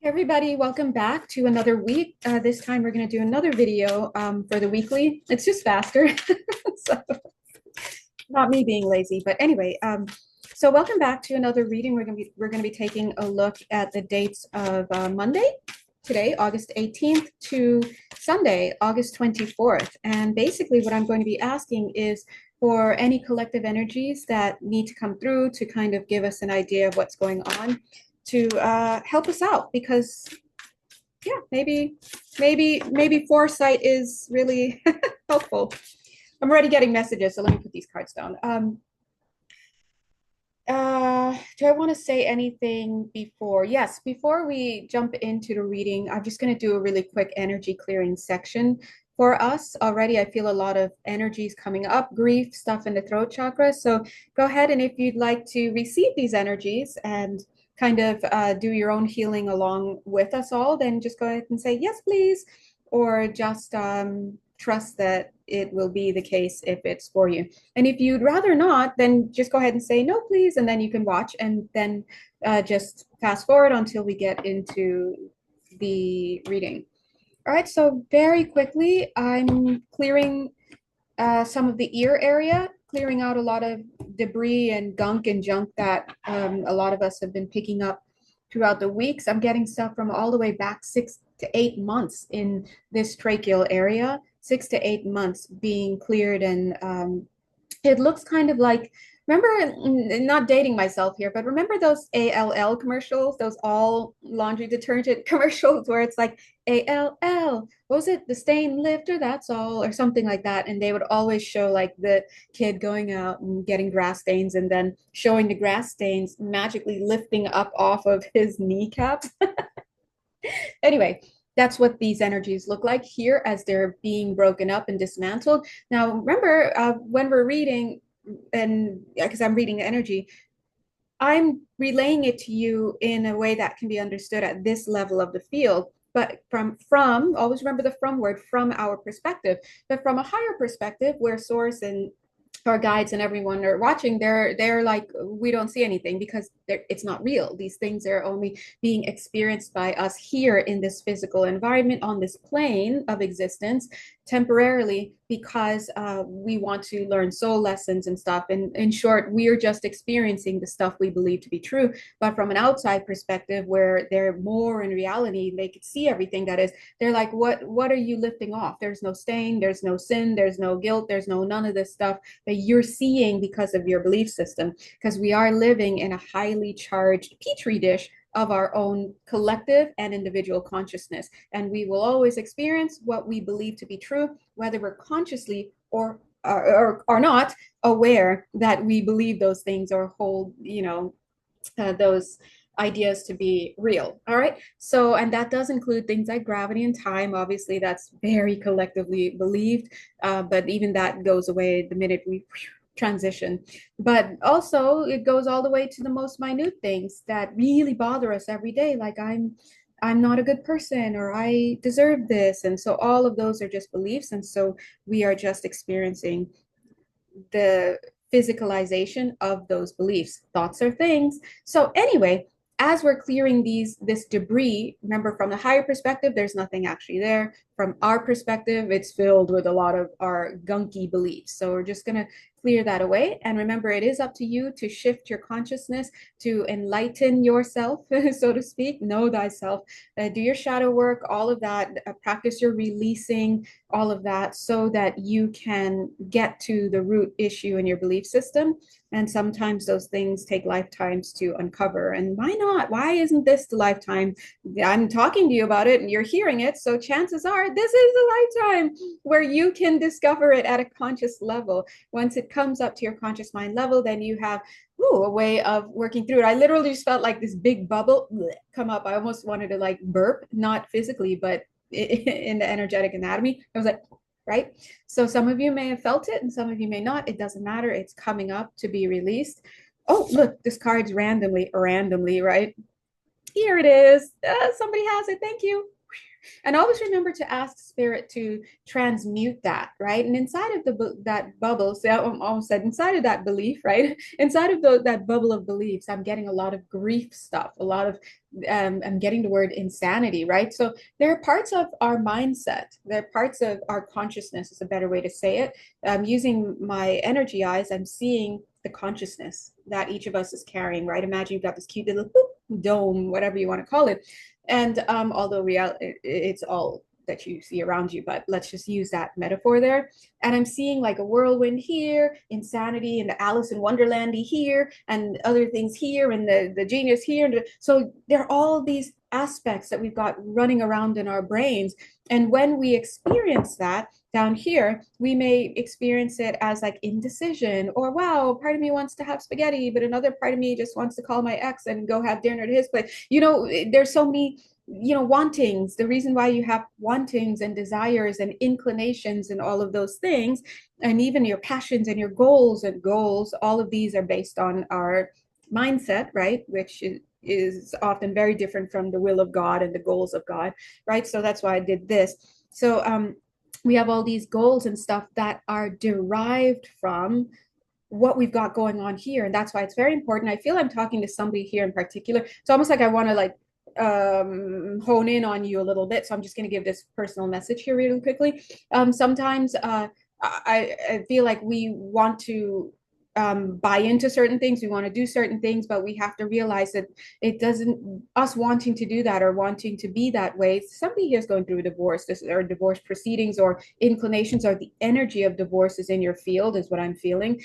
Everybody, welcome back to another week. This time we're going to do another video for the weekly. It's just faster. So, not me being lazy, but anyway, so welcome back to another reading. We're going to be taking a look at the dates of Monday, today, August 18th, to Sunday, August 24th. And basically what I'm going to be asking is for any collective energies that need to come through to kind of give us an idea of what's going on to help us out, because yeah, maybe foresight is really helpful. I'm already getting messages, so let me put these cards down. Do I want to say anything before? Yes, before we jump into the reading, I'm just going to do a really quick energy clearing section for us. Already, I feel a lot of energies coming up, grief, stuff in the throat chakra. So go ahead, and if you'd like to receive these energies and kind of do your own healing along with us all, then just go ahead and say yes, please, or just trust that it will be the case if it's for you. And if you'd rather not, then just go ahead and say no, please, and then you can watch and then just fast forward until we get into the reading. All right, so very quickly, I'm clearing some of the ear area, clearing out a lot of debris and gunk and junk that a lot of us have been picking up throughout the weeks. I'm getting stuff from all the way back 6 to 8 months in this tracheal area, 6 to 8 months being cleared. And it looks kind of like, remember, not dating myself here, but remember those ALL commercials, those all laundry detergent commercials where it's like ALL, what was it? The stain lifter, that's all, or something like that. And they would always show like the kid going out and getting grass stains and then showing the grass stains magically lifting up off of his kneecap. Anyway, that's what these energies look like here as they're being broken up and dismantled. Now, remember, when we're reading, and because I'm reading the energy, I'm relaying it to you in a way that can be understood at this level of the field. But from always remember the from word, from our perspective, but from a higher perspective where source and our guides and everyone are watching, they're like, we don't see anything because it's not real. These things are only being experienced by us here in this physical environment on this plane of existence temporarily, because we want to learn soul lessons and stuff. And in short, we are just experiencing the stuff we believe to be true. But from an outside perspective, where they're more in reality, they could see everything that is. They're like, what are you lifting off? There's no stain, there's no sin, there's no guilt, there's no none of this stuff that you're seeing because of your belief system. Because we are living in a highly charged petri dish of our own collective and individual consciousness. And we will always experience what we believe to be true, whether we're consciously or are not aware that we believe those things or hold, those ideas to be real. All right. So, and that does include things like gravity and time. Obviously, that's very collectively believed, but even that goes away the minute we transition. But also, it goes all the way to the most minute things that really bother us every day, like I'm not a good person, or I deserve this. And so all of those are just beliefs. And so we are just experiencing the physicalization of those beliefs. Thoughts are things. So anyway, as we're clearing this debris, remember, from the higher perspective, there's nothing actually there. From our perspective, it's filled with a lot of our gunky beliefs. So we're just going to clear that away. And remember, it is up to you to shift your consciousness, to enlighten yourself, so to speak, know thyself, do your shadow work, all of that, practice your releasing, all of that, so that you can get to the root issue in your belief system. And sometimes those things take lifetimes to uncover. And why not? Why isn't this the lifetime? I'm talking to you about it and you're hearing it. So chances are this is a lifetime where you can discover it at a conscious level. Once it comes up to your conscious mind level, then you have a way of working through it. I literally just felt like this big bubble come up. I almost wanted to like burp, not physically, but in the energetic anatomy. I was like, right? So some of you may have felt it and some of you may not. It doesn't matter. It's coming up to be released. Oh, look, this card's randomly, right? Here it is. Somebody has it. Thank you. And always remember to ask spirit to transmute that, right? And inside of that bubble, so I almost said inside of that belief, right? Inside of that bubble of beliefs, I'm getting a lot of grief stuff, a lot of I'm getting the word insanity, right? So there are parts of our mindset, there are parts of our consciousness is a better way to say it. Using my energy eyes, I'm seeing the consciousness that each of us is carrying, right? Imagine you've got this cute little dome, whatever you want to call it. And although it's all that you see around you, but let's just use that metaphor there. And I'm seeing like a whirlwind here, insanity, and the Alice in Wonderlandy here, and other things here, and the genius here. And so there are all these aspects that we've got running around in our brains. And when we experience that down here, we may experience it as like indecision, or wow, part of me wants to have spaghetti, but another part of me just wants to call my ex and go have dinner at his place. There's so many wantings. The reason why you have wantings and desires and inclinations and all of those things, and even your passions and your goals, all of these are based on our mindset, right? Which is often very different from the will of God and the goals of God, right? So that's why I did this. So we have all these goals and stuff that are derived from what we've got going on here. And that's why it's very important. I feel I'm talking to somebody here in particular. It's almost like I want to like hone in on you a little bit. So I'm just going to give this personal message here really quickly. Sometimes I feel like we want to buy into certain things, we want to do certain things, but we have to realize that it doesn't, us wanting to do that or wanting to be that way. Somebody here is going through a divorce, or divorce proceedings or inclinations, or the energy of divorce is in your field, is what I'm feeling.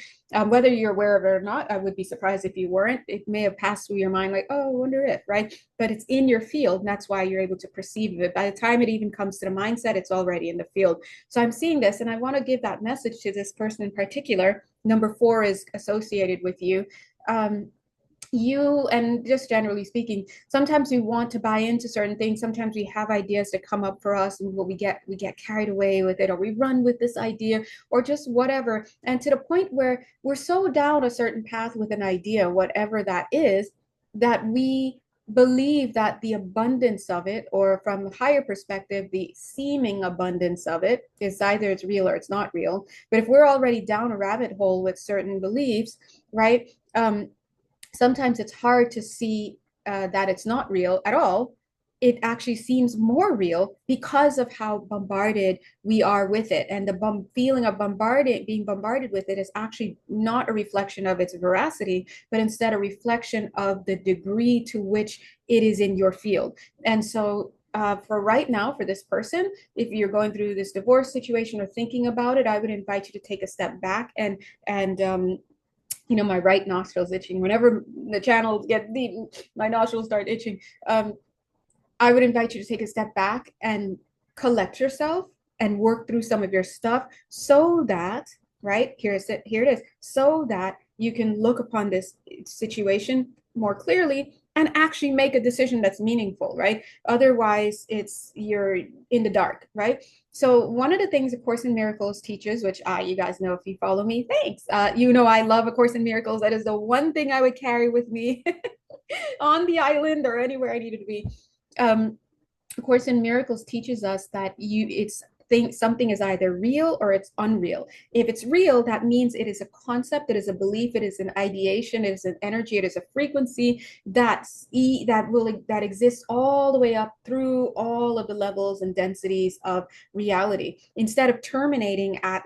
Whether you're aware of it or not, I would be surprised if you weren't. It may have passed through your mind like, oh, I wonder if, right? But it's in your field, and that's why you're able to perceive it. By the time it even comes to the mindset, it's already in the field. So I'm seeing this, and I want to give that message to this person in particular. Number 4 is associated with you. You, and just generally speaking, sometimes we want to buy into certain things. Sometimes we have ideas that come up for us, and what we get carried away with it, or we run with this idea, or just whatever. And to the point where we're so down a certain path with an idea, whatever that is, that we believe that the abundance of it, or from a higher perspective, the seeming abundance of it, is either it's real or it's not real. But if we're already down a rabbit hole with certain beliefs, right? Sometimes it's hard to see that it's not real at all. It actually seems more real because of how bombarded we are with it. And the feeling of being bombarded with it is actually not a reflection of its veracity, but instead a reflection of the degree to which it is in your field. And so for right now, for this person, if you're going through this divorce situation or thinking about it, I would invite you to take a step back and my right nostril's itching. Whenever the channels get deep, my nostrils start itching. I would invite you to take a step back and collect yourself and work through some of your stuff, so that, right, here it is, so that you can look upon this situation more clearly and actually make a decision that's meaningful, right? Otherwise, you're in the dark, right? So one of the things A Course in Miracles teaches, which you guys know if you follow me, thanks. I love A Course in Miracles. That is the one thing I would carry with me on the island or anywhere I needed to be. A Course in Miracles teaches us that something is either real or it's unreal. If it's real, that means it is a concept, it is a belief, it is an ideation, it is an energy, it is a frequency that exists all the way up through all of the levels and densities of reality. Instead of terminating at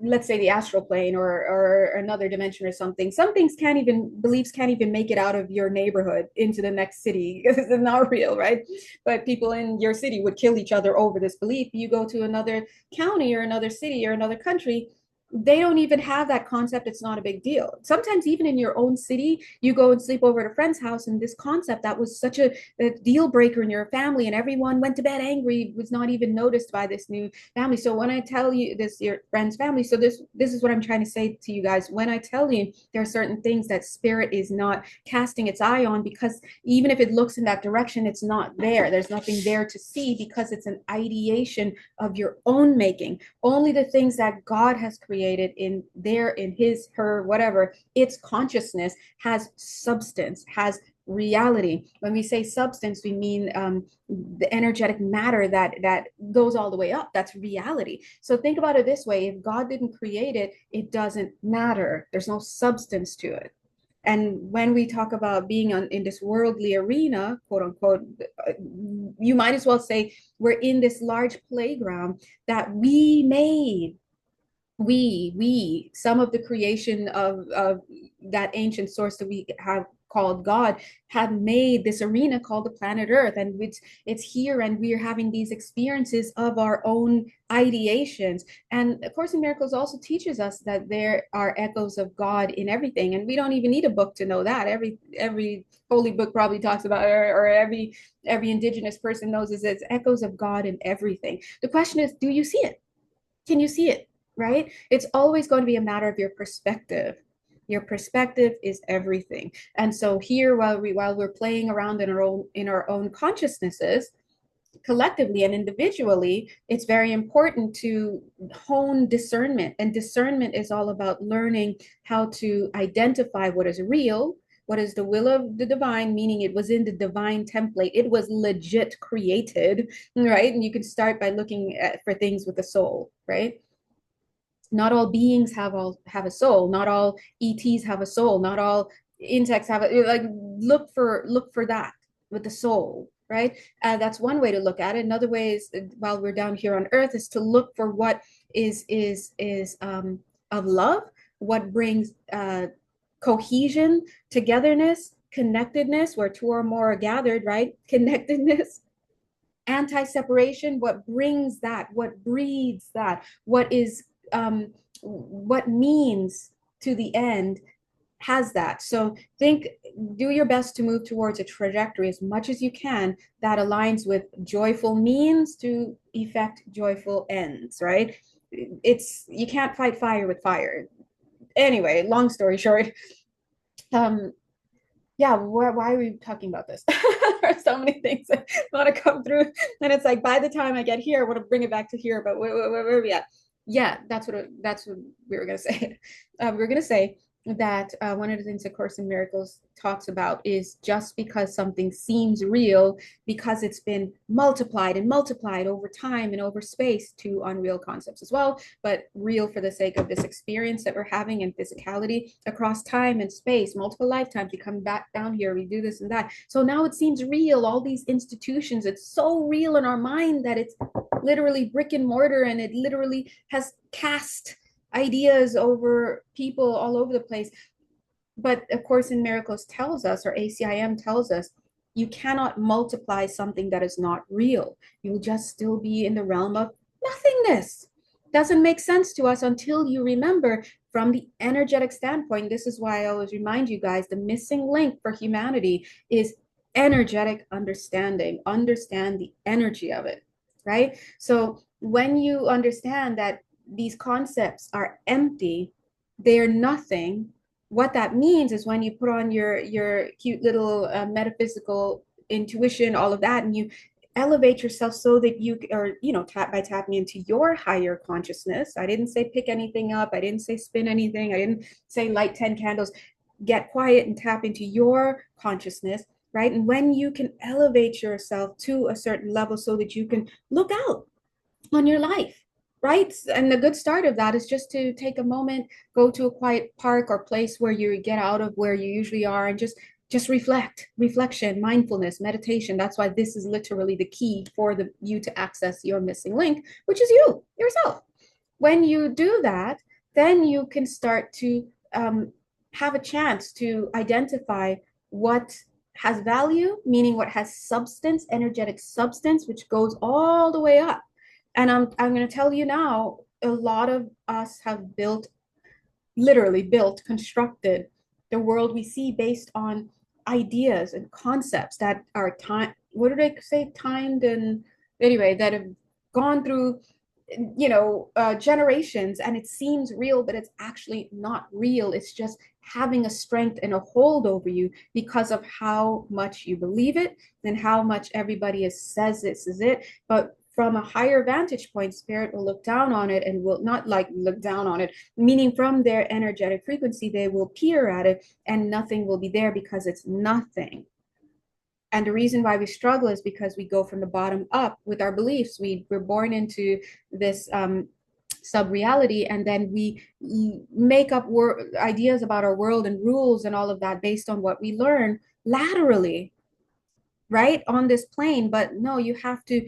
let's say the astral plane or another dimension or something. Beliefs can't even make it out of your neighborhood into the next city because it's not real, right? But people in your city would kill each other over this belief. You go to another county or another city or another country, they don't even have that concept. It's not a big deal. Sometimes even in your own city, you go and sleep over at a friend's house, and this concept that was such a deal breaker in your family, and everyone went to bed angry, was not even noticed by this new family. So when I tell you this, your friend's family, so this is what I'm trying to say to you guys. When I tell you there are certain things that spirit is not casting its eye on, because even if it looks in that direction, it's not there. There's nothing there to see, because it's an ideation of your own making. Only the things that God has created in his, her, whatever, its consciousness has substance, has reality. When we say substance, we mean the energetic matter that goes all the way up. That's reality. So think about it this way: if God didn't create it, it doesn't matter. There's no substance to it. And when we talk about being in this worldly arena, quote unquote, you might as well say we're in this large playground that we made. Some of the creation of that ancient source that we have called God had made this arena called the planet Earth, and it's here, and we are having these experiences of our own ideations. And of course in Miracles also teaches us that there are echoes of God in everything, and we don't even need a book to know that. Every holy book probably talks about it, or every indigenous person knows is it's echoes of God in everything. The question is, do you see it? Can you see it? Right? It's always going to be a matter of your perspective. Your perspective is everything. And so here, while we're playing around in our own consciousnesses, collectively and individually, it's very important to hone discernment. And discernment is all about learning how to identify what is real, what is the will of the divine, meaning it was in the divine template. It was legit created, right? And you can start by looking for things with the soul, right? Not all beings have a soul. Not all ETs have a soul. Not all insects have a, like, look for that with the soul, right? That's one way to look at it. Another way is, while we're down here on earth, is to look for what is of love, what brings cohesion, togetherness, connectedness, where two or more are gathered, right? Connectedness, anti-separation, what brings that, what breeds that, what means to the end has that. So do your best to move towards a trajectory as much as you can that aligns with joyful means to effect joyful ends, right? You can't fight fire with fire. Anyway, long story short, um, yeah, why are we talking about this? There are so many things that want to come through, and it's like by the time I get here, I want to bring it back to here. But where are we at? Yeah, that's what we were gonna say. We were gonna say that one of the things that Course in Miracles talks about is just because something seems real, because it's been multiplied and multiplied over time and over space to unreal concepts as well, but real for the sake of this experience that we're having in physicality across time and space, multiple lifetimes. We come back down here, we do this and that. So now it seems real. All these institutions, it's so real in our mind that it's literally brick and mortar, and it literally has cast ideas over people all over the place. But of Course in Miracles tells us, or ACIM tells us, you cannot multiply something that is not real. You'll just still be in the realm of nothingness. Doesn't make sense to us until you remember from the energetic standpoint. This is why I always remind you guys, the missing link for humanity is energetic understanding. Understand the energy of it, right? So when you understand that these concepts are empty, they're nothing, what that means is when you put on your cute little metaphysical intuition, all of that, and you elevate yourself so that you, or by tapping into your higher consciousness. I didn't say pick anything up, I didn't say spin anything, I didn't say light 10 candles. Get quiet and tap into your consciousness, right? And when you can elevate yourself to a certain level so that you can look out on your life, right? And the good start of that is just to take a moment, go to a quiet park or place where you get out of where you usually are, and just reflection, mindfulness, meditation. That's why this is literally the key for you to access your missing link, which is yourself. When you do that, then you can start to have a chance to identify what has value, meaning what has substance, energetic substance, which goes all the way up. And I'm going to tell you now, a lot of us have literally built, constructed the world we see based on ideas and concepts that are what did I say, timed, and anyway, that have gone through generations, and it seems real, but it's actually not real. It's just having a strength and a hold over you because of how much you believe it and how much everybody says this is it. But from a higher vantage point, spirit will look down on it, and will not like look down on it, meaning from their energetic frequency, they will peer at it and nothing will be there because it's nothing. And the reason why we struggle is because we go from the bottom up with our beliefs. We're born into this sub reality, and then we make up ideas about our world and rules and all of that based on what we learn laterally, right, on this plane. But no, you have to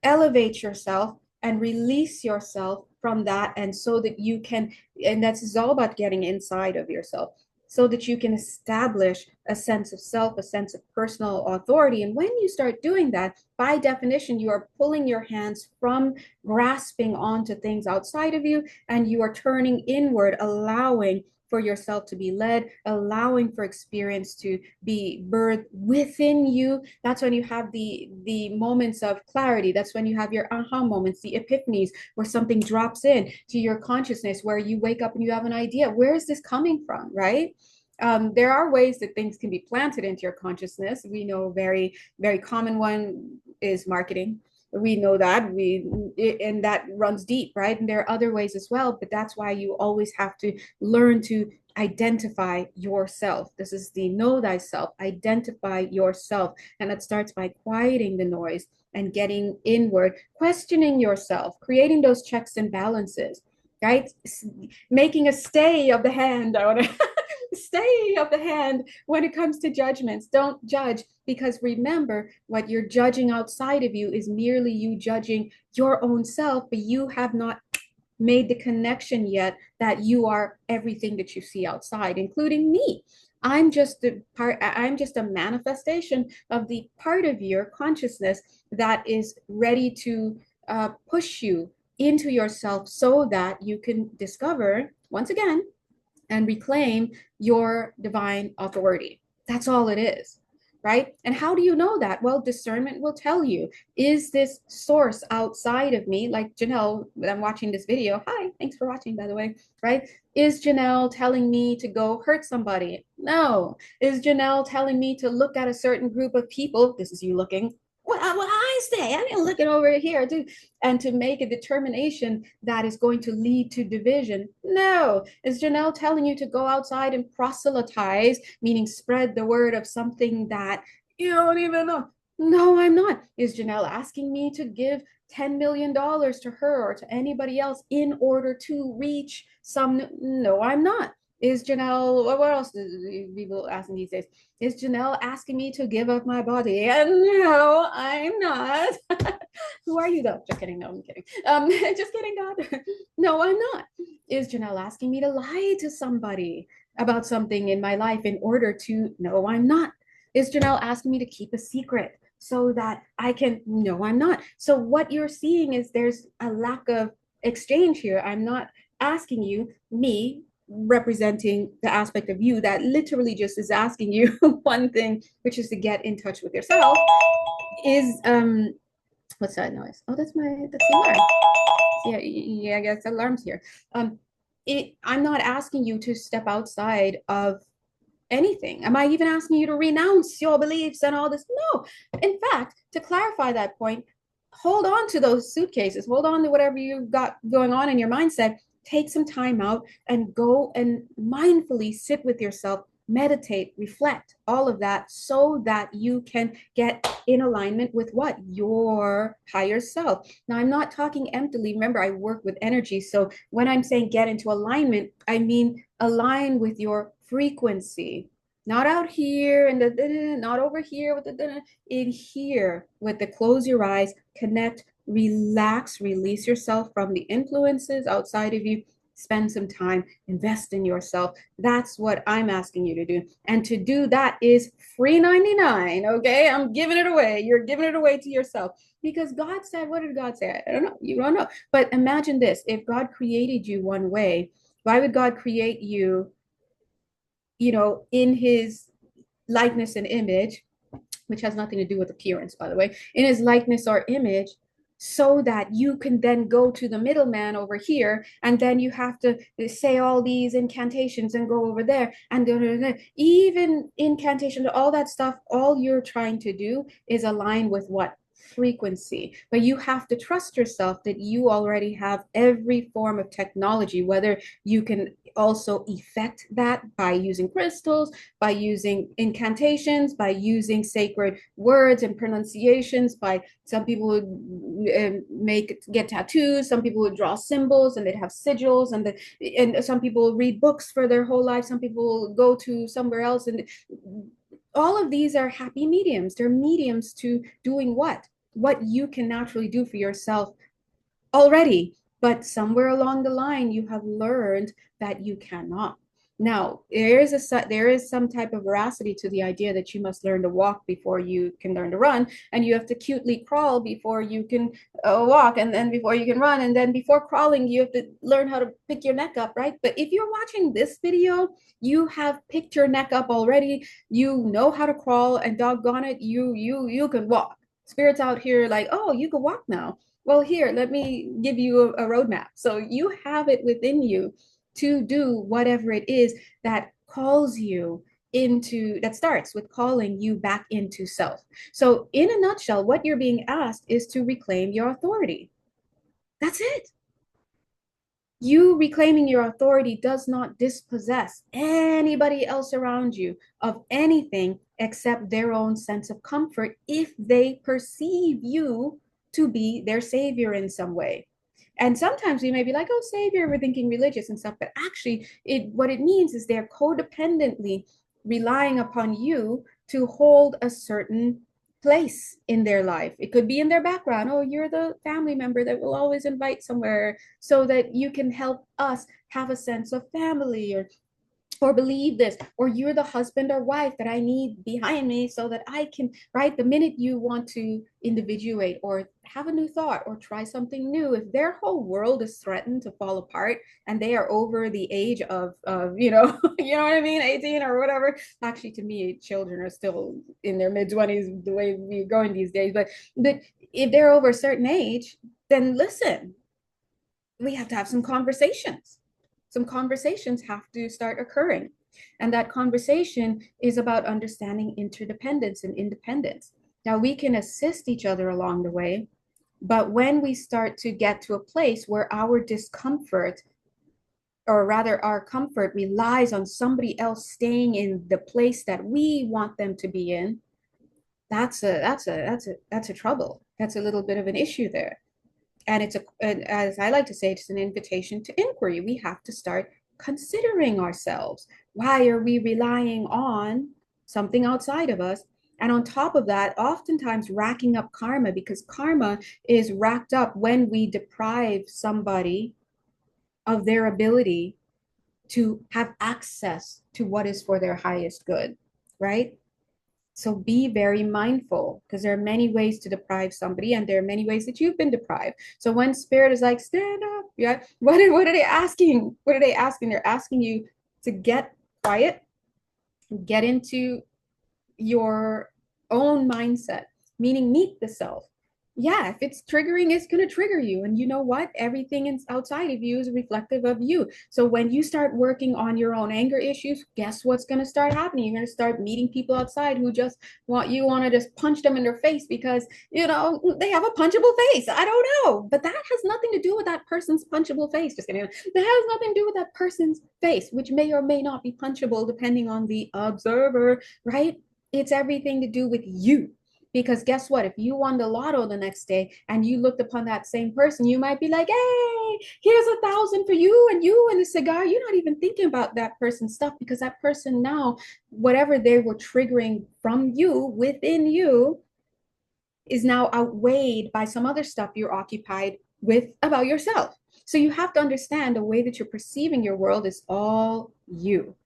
elevate yourself and release yourself from that, and so that you can, and that's all about getting inside of yourself, so that you can establish a sense of self, a sense of personal authority. And when you start doing that, by definition, you are pulling your hands from grasping onto things outside of you, and you are turning inward, allowing for yourself to be led, allowing for experience to be birthed within you. That's when you have the moments of clarity. That's when you have your aha moments, the epiphanies, where something drops in to your consciousness, where you wake up and you have an idea. Where is this coming from, right? There are ways that things can be planted into your consciousness. We know very, very common one is marketing. We know that and that runs deep, right? And there are other ways as well, but that's why you always have to learn to identify yourself. This is the know thyself, identify yourself. And that starts by quieting the noise and getting inward, questioning yourself, creating those checks and balances, right? Making a stay of the hand. I want to stay of the hand when it comes to judgments. Don't judge, because remember, what you're judging outside of you is merely you judging your own self, but you have not made the connection yet that you are everything that you see outside, including me. I'm just a manifestation of the part of your consciousness that is ready to push you into yourself, so that you can discover once again and reclaim your divine authority. That's all it is, right? And how do you know that? Well, discernment will tell you, is this source outside of me? Like Janelle, I'm watching this video. Hi, thanks for watching, by the way, right? Is Janelle telling me to go hurt somebody? No. Is Janelle telling me to look at a certain group of people? This is you looking. What I say, I didn't look it over here, dude. And to make a determination that is going to lead to division. No. Is Janelle telling you to go outside and proselytize, meaning spread the word of something that you don't even know? No, I'm not. Is Janelle asking me to give $10 million to her or to anybody else in order to reach some? No, I'm not. Is Janelle, what else do people asking these days? Is Janelle asking me to give up my body? And no, I'm not. Who are you though? Just kidding. No, I'm kidding. Just kidding, God. No, I'm not. Is Janelle asking me to lie to somebody about something in my life in order to? No, I'm not. Is Janelle asking me to keep a secret so that I can? No, I'm not. So what you're seeing is there's a lack of exchange here. I'm not asking you, me, representing the aspect of you that literally just is asking you one thing, which is to get in touch with yourself, is what's that noise? Oh, that's the alarm. Yeah, I guess the alarm's here. I'm not asking you to step outside of anything. Am I even asking you to renounce your beliefs and all this? No. In fact, to clarify that point, hold on to those suitcases, hold on to whatever you've got going on in your mindset. Take some time out and go and mindfully sit with yourself, meditate, reflect, all of that, so that you can get in alignment with what? Your higher self. Now, I'm not talking emptily. Remember, I work with energy. So when I'm saying get into alignment, I mean align with your frequency. Not out here and not over here with the in here with the close your eyes, connect, relax, release yourself from the influences outside of you. Spend some time, invest in yourself. That's what I'm asking you to do. And to do that is free 99. Okay. I'm giving it away. You're giving it away to yourself, because God said, what did God say? I don't know. You don't know. But imagine this. If God created you one way, why would God create you, in his likeness and image, which has nothing to do with appearance, by the way, in his likeness or image, so that you can then go to the middleman over here, and then you have to say all these incantations and go over there, and even incantation, all that stuff, all you're trying to do is align with what? frequency. But you have to trust yourself that you already have every form of technology, whether you can also effect that by using crystals, by using incantations, by using sacred words and pronunciations, by some people would make get tattoos, some people would draw symbols and they'd have sigils, and some people read books for their whole life, some people go to somewhere else, and all of these are happy mediums. They're mediums to doing what you can naturally do for yourself already, but somewhere along the line you have learned that you cannot. Now, there is some type of veracity to the idea that you must learn to walk before you can learn to run, and you have to cutely crawl before you can walk, and then before you can run, and then before crawling, you have to learn how to pick your neck up, right? But if you're watching this video, you have picked your neck up already. You know how to crawl, and doggone it, you can walk. Spirits out here like, oh, you can walk now. Well, here, let me give you a roadmap. So you have it within you to do whatever it is that calls you into, that starts with calling you back into self. So, in a nutshell, what you're being asked is to reclaim your authority. That's it. You reclaiming your authority does not dispossess anybody else around you of anything except their own sense of comfort if they perceive you to be their savior in some way. And sometimes we may be like, oh, savior, we're thinking religious and stuff, but actually what it means is they're codependently relying upon you to hold a certain place in their life. It could be in their background. Oh, you're the family member that will always invite somewhere so that you can help us have a sense of family, or believe this, or you're the husband or wife that I need behind me so that I can, right? The minute you want to individuate or have a new thought or try something new, if their whole world is threatened to fall apart and they are over the age of you know what I mean, 18 or whatever. Actually, to me, children are still in their mid-20s the way we're going these days. But if they're over a certain age, then listen, we have to have some conversations. Some conversations have to start occurring. And that conversation is about understanding interdependence and independence. Now, we can assist each other along the way, but when we start to get to a place where our discomfort, or rather our comfort, relies on somebody else staying in the place that we want them to be in, that's a trouble. That's a little bit of an issue there. And as I like to say, it's an invitation to inquiry. We have to start considering ourselves. Why are we relying on something outside of us? And on top of that, oftentimes racking up karma, because karma is racked up when we deprive somebody of their ability to have access to what is for their highest good, right? So be very mindful, because there are many ways to deprive somebody, and there are many ways that you've been deprived. So when spirit is like, stand up, yeah, what are they asking? What are they asking? They're asking you to get quiet, get into your own mindset, meaning meet the self. Yeah, if it's triggering, it's going to trigger you. And you know what? Everything outside of you is reflective of you. So when you start working on your own anger issues, guess what's going to start happening? You're going to start meeting people outside who just want to just punch them in their face because, they have a punchable face. I don't know. But that has nothing to do with that person's punchable face. Just kidding. That has nothing to do with that person's face, which may or may not be punchable depending on the observer, right? It's everything to do with you. Because guess what? If you won the lotto the next day and you looked upon that same person, you might be like, hey, here's 1,000 for you and a cigar. You're not even thinking about that person's stuff, because that person now, whatever they were triggering from you, within you, is now outweighed by some other stuff you're occupied with about yourself. So you have to understand the way that you're perceiving your world is all you.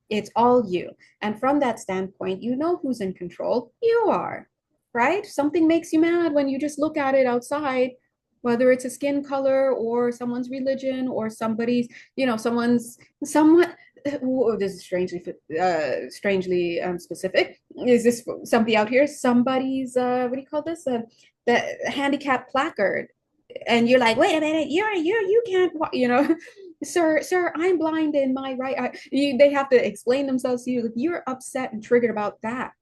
It's all you. And from that standpoint, you know who's in control. You are, right? Something makes you mad when you just look at it outside, whether it's a skin color or someone's religion or somebody's, someone. Oh, this is strangely specific. Is this somebody out here? Somebody's what do you call this? The handicap placard, and you're like, wait a minute, you can't, sir, I'm blind in my right eye. They have to explain themselves to you. If you're upset and triggered about that,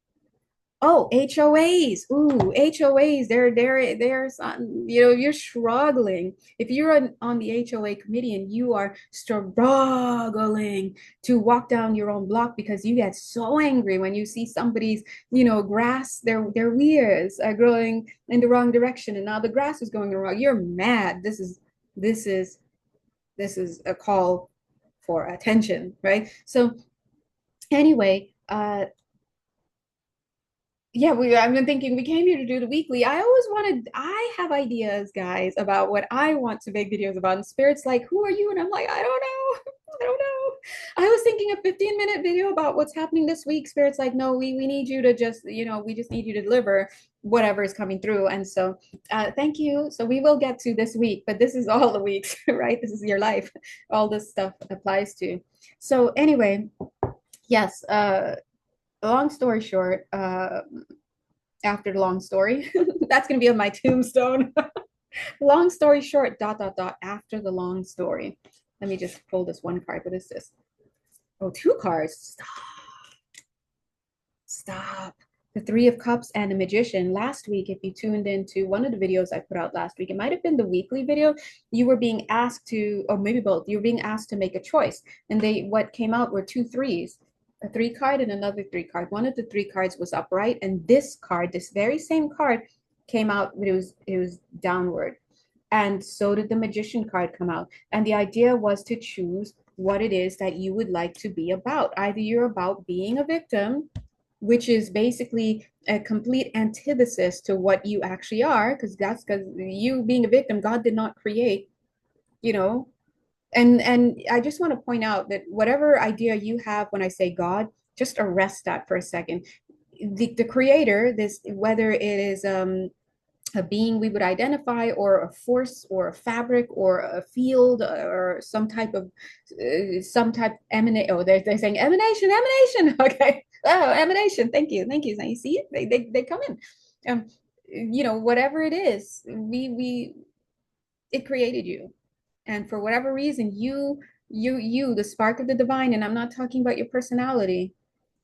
Oh, HOAs. Ooh, HOAs. There's you know, you're struggling. If you're on the HOA committee and you are struggling to walk down your own block because you get so angry when you see somebody's, you know, grass, their weeds are growing in the wrong direction and now the grass is going wrong. You're mad. This is this is a call for attention, right? So anyway, yeah, I've been thinking we came here to do the weekly. I have ideas, guys, about what I want to make videos about. And Spirit's like, who are you? And I'm like, I don't know. I don't know. I was thinking a 15-minute video about what's happening this week. Spirit's like, no, we need you to just, you know, we just need you to deliver whatever is coming through. And so thank you. So we will get to this week, but this is all the weeks, right? This is your life. All this stuff applies to. So anyway, yes, long story short, after the long story, that's going to be on my tombstone. Long story short, dot, dot, dot, after the long story. Let me just pull this one card. What is this? Oh, two cards. Stop. The Three of Cups and the Magician. Last week, if you tuned into one of the videos I put out last week, it might have been the weekly video, you were being asked to, or maybe both, you were being asked to make a choice. And what came out were two threes, a three card and another three card. One of the three cards was upright, and this card, this very same card, came out, it was downward. And so did the Magician card come out. And the idea was to choose what it is that you would like to be about. Either you're about being a victim, which is basically a complete antithesis to what you actually are, because you being a victim, God did not create, you know. And I just want to point out that whatever idea you have when I say God, just arrest that for a second. The creator, this, whether it is a being we would identify, or a force, or a fabric, or a field, or some type emanate. Oh, they're saying emanation, emanation. Okay. Oh, emanation. Thank you. Now you see it. They come in. You know, whatever it is, we it created you, and for whatever reason, you, the spark of the divine. And I'm not talking about your personality,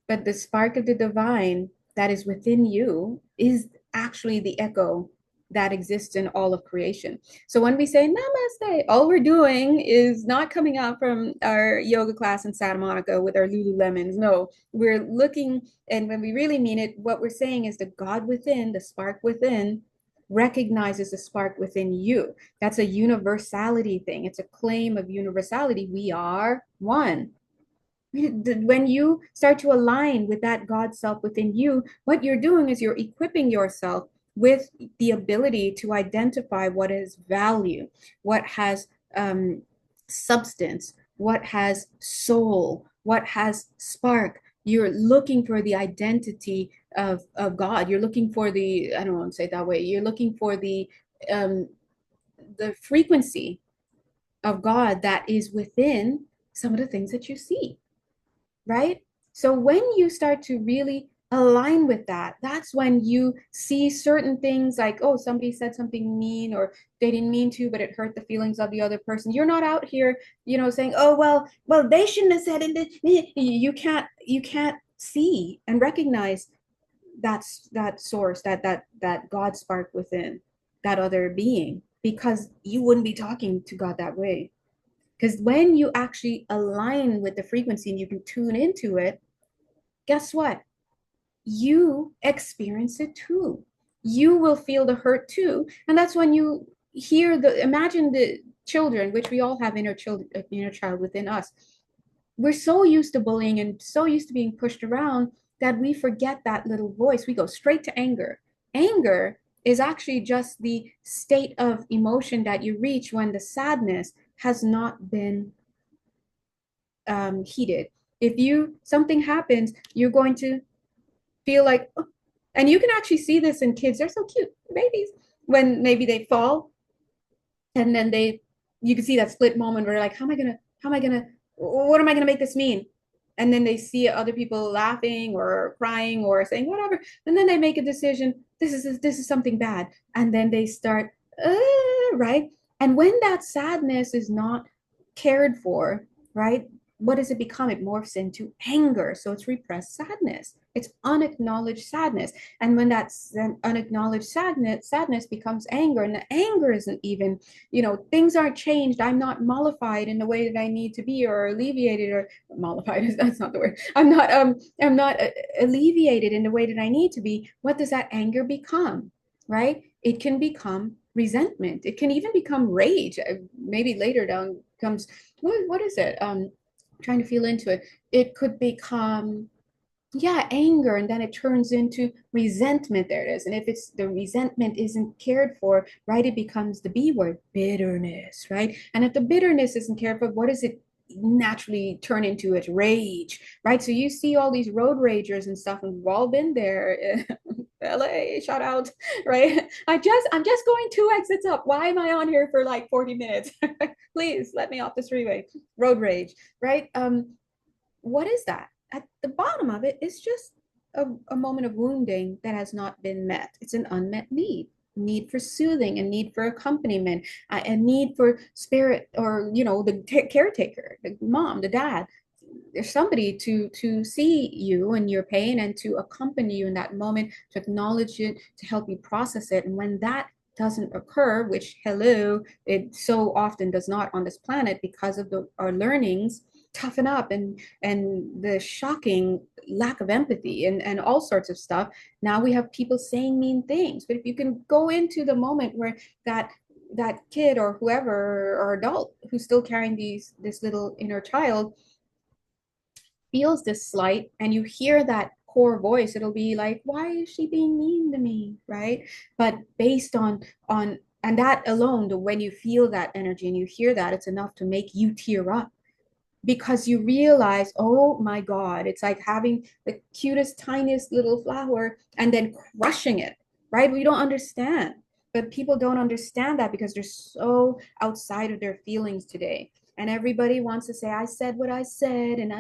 but the spark of the divine that is within you is actually the echo that exists in all of creation. So when we say namaste, all we're doing is not coming out from our yoga class in Santa Monica with our Lululemons. No, we're looking, and when we really mean it, what we're saying is the God within, the spark within, recognizes the spark within you. That's a universality thing. It's a claim of universality. We are one. When you start to align with that God self within you, what you're doing is you're equipping yourself with the ability to identify what is value, what has substance, what has soul, what has spark. You're looking for the identity of God. You're looking for the, I don't want to say it that way, you're looking for um, the frequency of God that is within some of the things that you see, right? So when you start to really align with that, that's when you see certain things like, oh, somebody said something mean, or they didn't mean to, but it hurt the feelings of the other person. You're not out here, you know, saying, oh, well, they shouldn't have said it. You can't see and recognize that source, that God spark within that other being, because you wouldn't be talking to God that way. Because when you actually align with the frequency and you can tune into it, guess what? You experience it too. You will feel the hurt too. And that's when you imagine the children, which we all have inner child within us. We're so used to bullying and so used to being pushed around that we forget that little voice. We go straight to anger. Anger is actually just the state of emotion that you reach when the sadness has not been heated. If something happens, you're going to feel like, oh, and you can actually see this in kids. They're so cute, babies, when maybe they fall, and then you can see that split moment where they're like, what am I gonna make this mean? And then they see other people laughing or crying or saying whatever, and then they make a decision. This is something bad, and then they start, right? And when that sadness is not cared for, right? what does it become? It morphs into anger. So it's repressed sadness. It's unacknowledged sadness. And when that's unacknowledged sadness becomes anger, and the anger isn't even, things aren't changed. I'm not mollified in the way that I need to be, or alleviated, or mollified is that's not the word. I'm not alleviated in the way that I need to be. What does that anger become? Right? It can become resentment. It can even become rage. Maybe later down comes what is it? Trying to feel into it. It could become, yeah, anger, and then it turns into resentment. There it is. And if it's the resentment isn't cared for, right, it becomes the B word, bitterness, right? And if the bitterness isn't cared for, what does it naturally turn into? It's rage, right? So you see all these road ragers and stuff, and we've all been there. LA, shout out, right? I'm just going two exits up. Why am I on here for like 40 minutes? Please let me off this freeway. Road rage, right? What is that? At the bottom of it is just a moment of wounding that has not been met. It's an unmet need for soothing, a need for accompaniment, a need for spirit, or the caretaker, the mom, the dad. There's somebody to see you and your pain, and to accompany you in that moment, to acknowledge it, to help you process it. And when that doesn't occur, which, hello, it so often does not on this planet because of our learnings, toughen up, and the shocking lack of empathy, and all sorts of stuff. Now we have people saying mean things. But if you can go into the moment where that kid or whoever, or adult who's still carrying this little inner child, feels this slight, and you hear that core voice, it'll be like, why is she being mean to me, right? But based on and that alone, when you feel that energy and you hear that, it's enough to make you tear up, because you realize, oh my God, it's like having the cutest, tiniest little flower and then crushing it, right? We don't understand. But people don't understand that because they're so outside of their feelings today. And everybody wants to say, I said what I said, and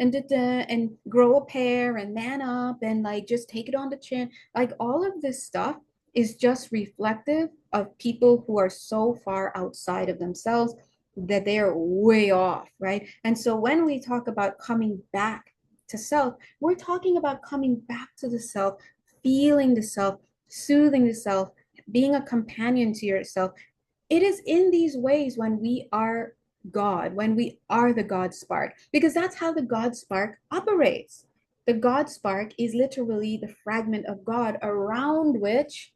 and grow a pair and man up and like just take it on the chin. Like all of this stuff is just reflective of people who are so far outside of themselves that they are way off, right? And so when we talk about coming back to self, we're talking about coming back to the self, feeling the self, soothing the self, being a companion to yourself. It is in these ways when we are God, when we are the God spark, because that's how the God spark operates. The God spark is literally the fragment of God around which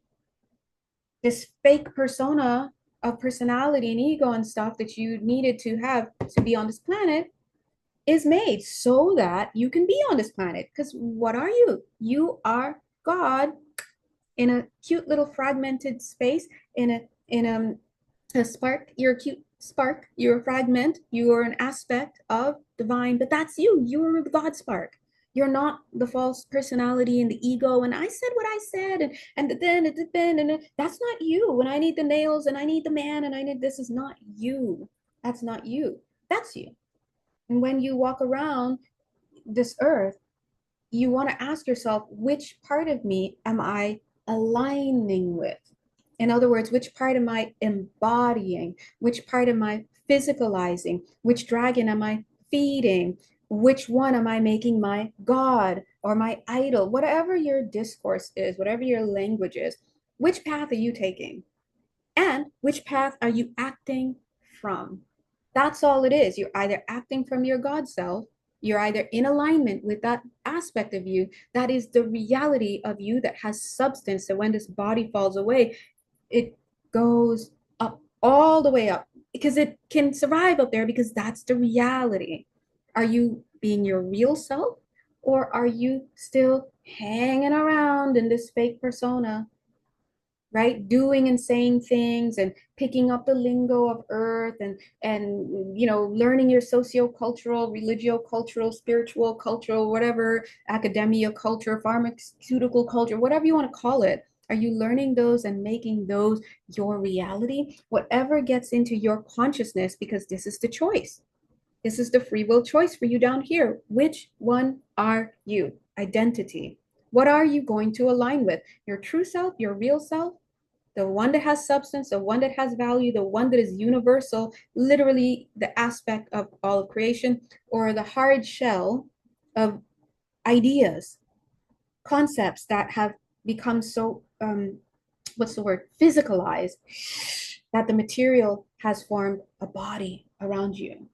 this fake persona of personality and ego and stuff that you needed to have to be on this planet is made so that you can be on this planet. Because what are you? You are God in a cute little fragmented space, in a spark. You're a cute spark. You're a fragment. You are an aspect of divine, but that's you. You're the God spark. You're not the false personality and the ego. And I said what I said, and that's not you. When I need the nails, and I need the man, and I need this, is not you. That's not you. That's you. And when you walk around this earth, you want to ask yourself, which part of me am I aligning with? In other words, which part am I embodying? Which part am I physicalizing? Which dragon am I feeding? Which one am I making my God or my idol? Whatever your discourse is, whatever your language is, which path are you taking? And which path are you acting from? That's all it is. You're either acting from your God self, you're either in alignment with that aspect of you that is the reality of you that has substance. So when this body falls away, it goes up, all the way up, because it can survive up there, because that's the reality. Are you being your real self, or are you still hanging around in this fake persona, right? Doing and saying things and picking up the lingo of earth, and learning your socio-cultural, religio-cultural, spiritual, cultural, whatever, academia culture, pharmaceutical culture, whatever you want to call it. Are you learning those and making those your reality? Whatever gets into your consciousness, because this is the choice. This is the free will choice for you down here. Which one are you? Identity. What are you going to align with? Your true self, your real self, the one that has substance, the one that has value, the one that is universal, literally the aspect of all of creation, or the hard shell of ideas, concepts that have become so, what's the word, physicalized, that the material has formed a body around you.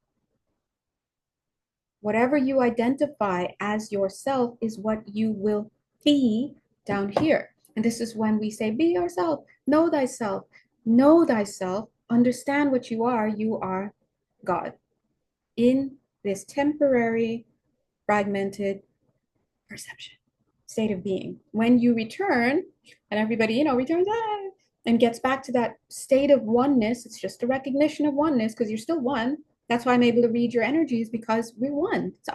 Whatever you identify as yourself is what you will be down here. And this is when we say, be yourself, know thyself, understand what you are. You are God in this temporary, fragmented perception, state of being. When you return, and everybody, returns and gets back to that state of oneness, it's just a recognition of oneness because you're still one. That's why I'm able to read your energies, because we're one. So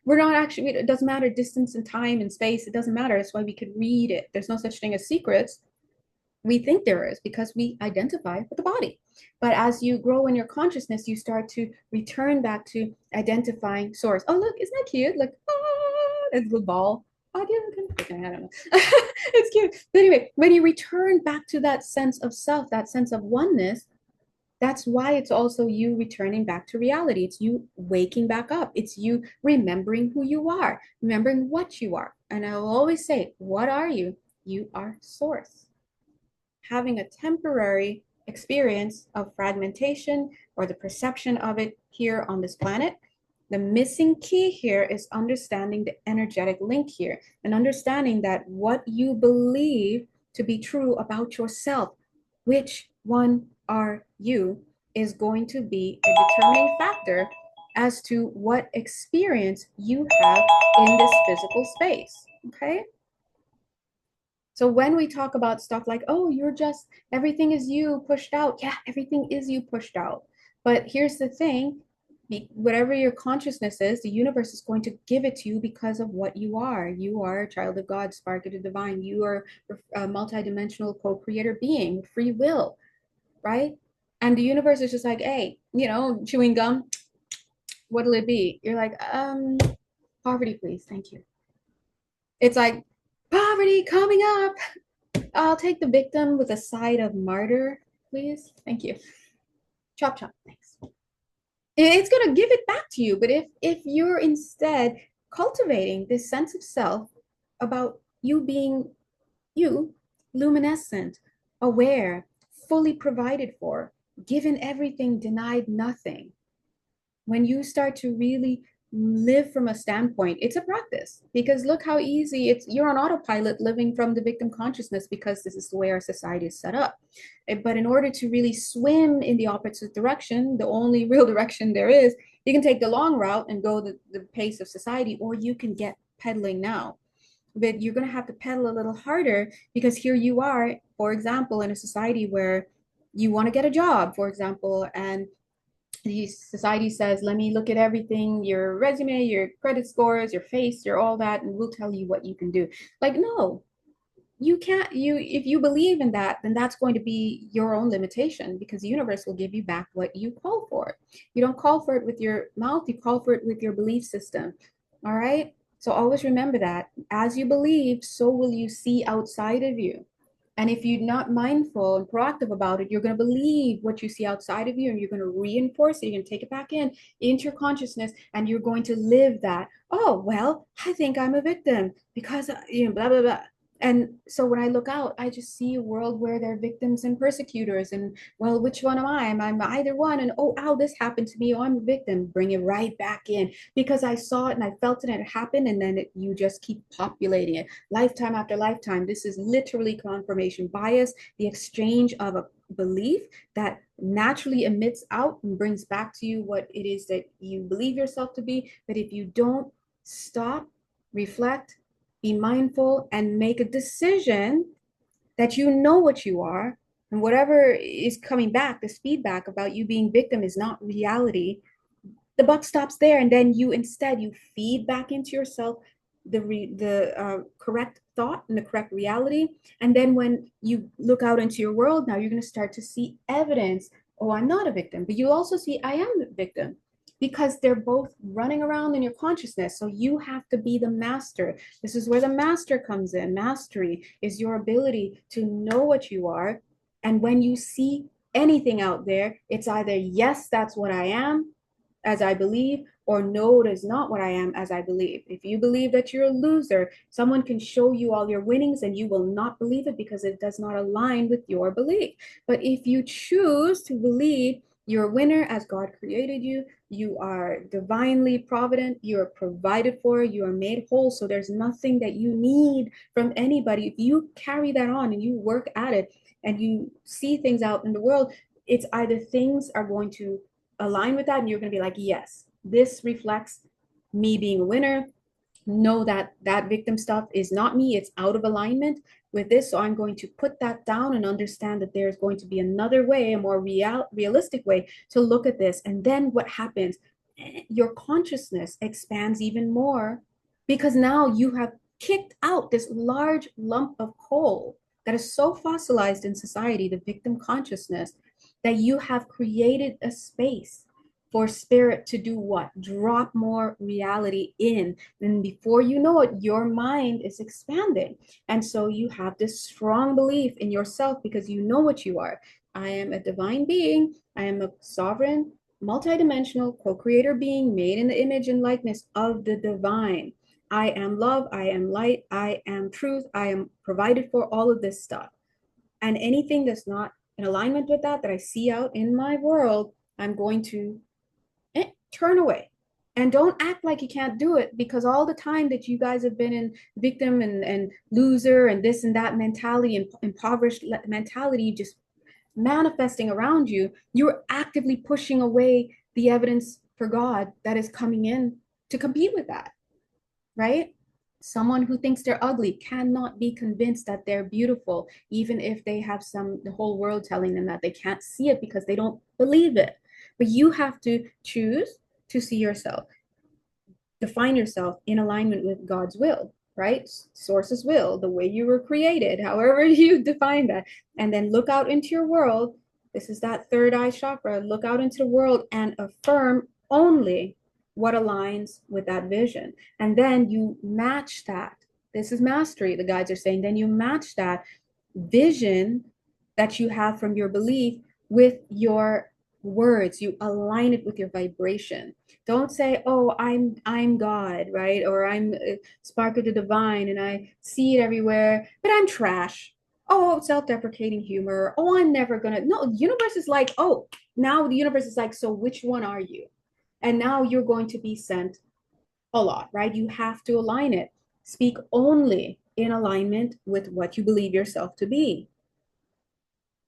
we're not actually, it doesn't matter distance and time and space. It doesn't matter. That's why we could read it. There's no such thing as secrets. We think there is because we identify with the body. But as you grow in your consciousness, you start to return back to identifying source. Oh, look, isn't that cute? Like, it's a little ball. Oh, yeah, okay, I don't know. It's cute. But anyway, when you return back to that sense of self, that sense of oneness, that's why it's also you returning back to reality. It's you waking back up. It's you remembering who you are, remembering what you are. And I will always say, what are you? You are source. Having a temporary experience of fragmentation or the perception of it here on this planet. The missing key here is understanding the energetic link here and understanding that what you believe to be true about yourself, which one are you, is going to be a determining factor as to what experience you have in this physical space. Okay? So when we talk about stuff like, oh, everything is you pushed out. Yeah, everything is you pushed out. But here's the thing, whatever your consciousness is, the universe is going to give it to you because of what you are. You are a child of God, spark of the divine. You are a multidimensional co-creator being, free will, right? And the universe is just like, hey, chewing gum, what'll it be? You're like, poverty, please. Thank you. It's like, poverty coming up. I'll take the victim with a side of martyr, please. Thank you. Chop chop. Thanks. It's gonna give it back to you, but if you're instead cultivating this sense of self about you being you, luminescent, aware, fully provided for, given everything, denied nothing, when you start to really live from a standpoint, it's a practice, because look how easy you're on autopilot living from the victim consciousness because this is the way our society is set up. But in order to really swim in the opposite direction, the only real direction there is, you can take the long route and go the pace of society, or you can get pedaling now. But you're going to have to pedal a little harder, because here you are, for example, in a society where you want to get a job, for example, and the society says, let me look at everything, your resume, your credit scores, your face, your all that, and we'll tell you what you can do. Like, no, you can't. If you believe in that, then that's going to be your own limitation, because the universe will give you back what you call for. You don't call for it with your mouth, you call for it with your belief system. All right. So always remember that as you believe, so will you see outside of you. And if you're not mindful and proactive about it, you're going to believe what you see outside of you, and you're going to reinforce it. You're going to take it back into your consciousness, and you're going to live that. Oh, well, I think I'm a victim because, blah, blah, blah. And so when I look out, I just see a world where there are victims and persecutors. And, well, which one am I? I'm either one. And, oh, ow, this happened to me. Oh, I'm a victim. Bring it right back in, because I saw it and I felt it and it happened. And then you just keep populating it lifetime after lifetime. This is literally confirmation bias, the exchange of a belief that naturally emits out and brings back to you what it is that you believe yourself to be. But if you don't stop, reflect, be mindful, and make a decision that you know what you are, and whatever is coming back, this feedback about you being victim is not reality, the buck stops there. And then you feed back into yourself the correct thought and the correct reality. And then when you look out into your world, now you're going to start to see evidence. Oh, I'm not a victim. But you also see, I am the victim. because they're both running around in your consciousness. So you have to be the master. This is where the master comes in. Mastery is your ability to know what you are. And when you see anything out there, it's either yes, that's what I am, as I believe, or no, it is not what I am as I believe. If you believe that you're a loser, someone can show you all your winnings and you will not believe it because it does not align with your belief. But if you choose to believe you're a winner as God created you, you are divinely provident, you are provided for, you are made whole. So there's nothing that you need from anybody. If you carry that on and you work at it and you see things out in the world, it's either things are going to align with that and you're going to be like, yes, this reflects me being a winner. Know that that victim stuff is not me, it's out of alignment with this. So I'm going to put that down and understand that there's going to be another way, a more realistic way to look at this. And then what happens? Your consciousness expands even more because now you have kicked out this large lump of coal that is so fossilized in society, the victim consciousness, that you have created a space for spirit to do what? Drop more reality in. And before you know it, your mind is expanding. And so you have this strong belief in yourself because you know what you are. I am a divine being. I am a sovereign, multidimensional co-creator being made in the image and likeness of the divine. I am love. I am light. I am truth. I am provided for, all of this stuff. And anything that's not in alignment with that I see out in my world, I'm going to turn away. And don't act like you can't do it, because all the time that you guys have been in victim and loser and this and that mentality and impoverished mentality just manifesting around you, you're actively pushing away the evidence for God that is coming in to compete with that, right? Someone who thinks they're ugly cannot be convinced that they're beautiful, even if they have the whole world telling them that. They can't see it because they don't believe it. But you have to choose to see yourself, define yourself in alignment with God's will, right? Source's will, the way you were created, however you define that. And then look out into your world. This is that third eye chakra. Look out into the world and affirm only what aligns with that vision. And then you match that. This is mastery, the guides are saying. Then you match that vision that you have from your belief with your words. You align it with your vibration. Don't say, oh, I'm God, right? Or I'm spark of the divine and I see it everywhere, but I'm trash. Oh, self-deprecating humor. Oh, I'm never gonna. No, the universe is like, oh, now the universe is like, so which one are you? And now you're going to be sent a lot, right? You have to align it. Speak only in alignment with what you believe yourself to be.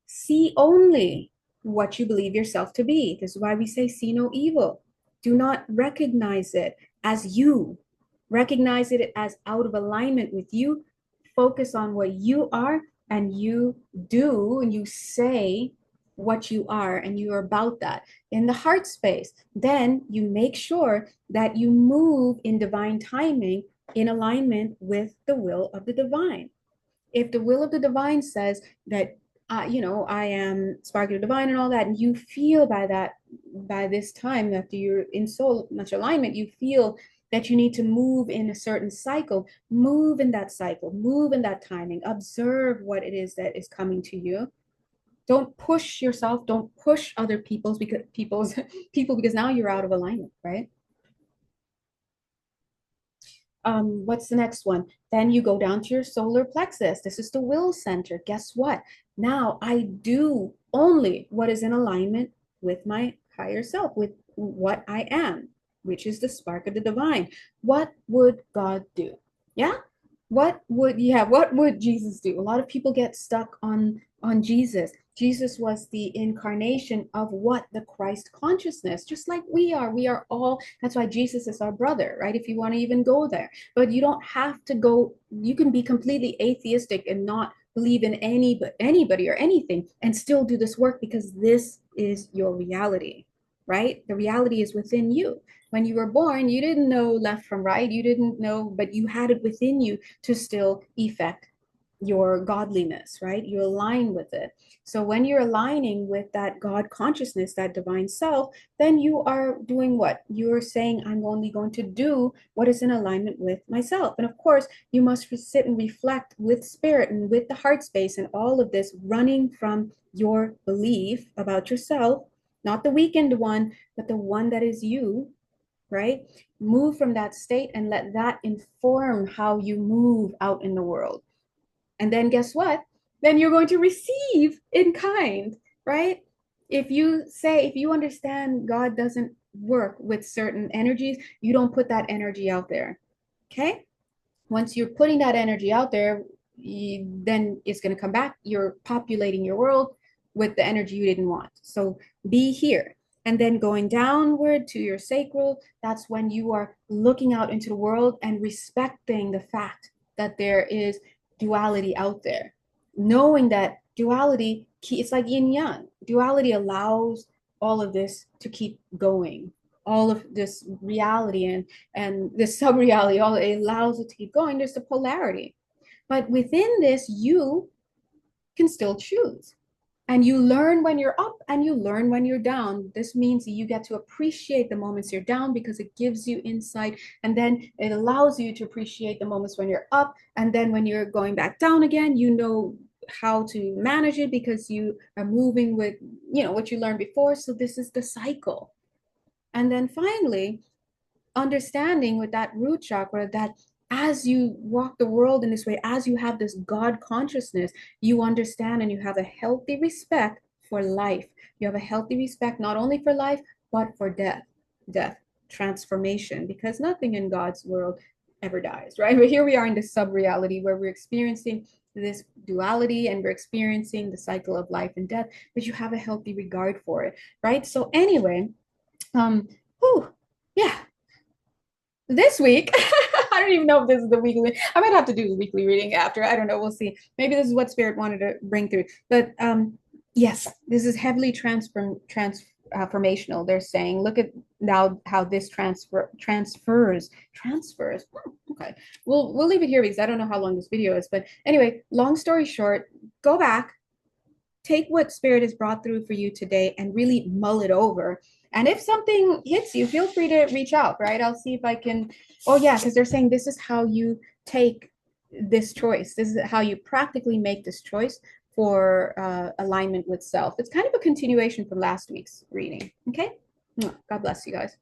See only what you believe yourself to be. This is why we say, see no evil. Do not recognize it as you. Recognize it as out of alignment with you. Focus on what you are, and you do and you say what you are, and you are about that in the heart space. Then you make sure that you move in divine timing in alignment with the will of the divine. If the will of the divine says that I am spark of the divine and all that, and you feel by that, by this time, after you're in so much alignment, you feel that you need to move in a certain cycle, move in that cycle, move in that timing, observe what it is that is coming to you. Don't push yourself, don't push other people's people, because now you're out of alignment, right? What's the next one? Then you go down to your solar plexus. This is the will center. Guess what? Now I do only what is in alignment with my higher self, with what I am, which is the spark of the divine. What would God do? Yeah? What would Jesus do? A lot of people get stuck on Jesus. Jesus was the incarnation of what? The Christ consciousness, just like we are. We are all, that's why Jesus is our brother, right? If you want to even go there. But you don't have to go, you can be completely atheistic and not believe in anybody or anything and still do this work, because this is your reality, right? The reality is within you. When you were born, you didn't know left from right, you didn't know, but you had it within you to still effect your godliness, right? You align with it. So when you're aligning with that God consciousness, that divine self, then you are doing what? You're saying, I'm only going to do what is in alignment with myself. And of course, you must sit and reflect with spirit and with the heart space and all of this running from your belief about yourself, not the weakened one, but the one that is you, right? Move from that state and let that inform how you move out in the world. And then guess what? Then you're going to receive in kind, right? If you understand God doesn't work with certain energies, you don't put that energy out there. Okay? Once you're putting that energy out there, then it's going to come back. You're populating your world with the energy you didn't want. So be here. And then going downward to your sacral, that's when you are looking out into the world and respecting the fact that there is duality out there. Knowing that duality, it's like yin yang. Duality allows all of this to keep going, all of this reality and this sub-reality, all it allows it to keep going. There's the polarity. But within this, you can still choose. And you learn when you're up and you learn when you're down. This means that you get to appreciate the moments you're down because it gives you insight. And then it allows you to appreciate the moments when you're up. And then when you're going back down again, you know how to manage it because you are moving with, what you learned before. So this is the cycle. And then finally, understanding with that root chakra that as you walk the world in this way, as you have this God consciousness, you understand and you have a healthy respect for life. You have a healthy respect not only for life, but for death, transformation, because nothing in God's world ever dies, right? But here we are in this sub reality where we're experiencing this duality and we're experiencing the cycle of life and death, but you have a healthy regard for it, right? So, anyway, um, whew, yeah, this week, I don't even know if this is the weekly. I might have to do the weekly reading after. I don't know. We'll see. Maybe this is what Spirit wanted to bring through. But yes, this is heavily transformational. They're saying, look at now how this transfers. Okay, we'll leave it here because I don't know how long this video is. But anyway, long story short, go back, take what Spirit has brought through for you today and really mull it over. And if something hits you, feel free to reach out, right? I'll see if I can. Oh, yeah, because they're saying this is how you take this choice. This is how you practically make this choice for alignment with self. It's kind of a continuation from last week's reading. Okay? God bless you guys.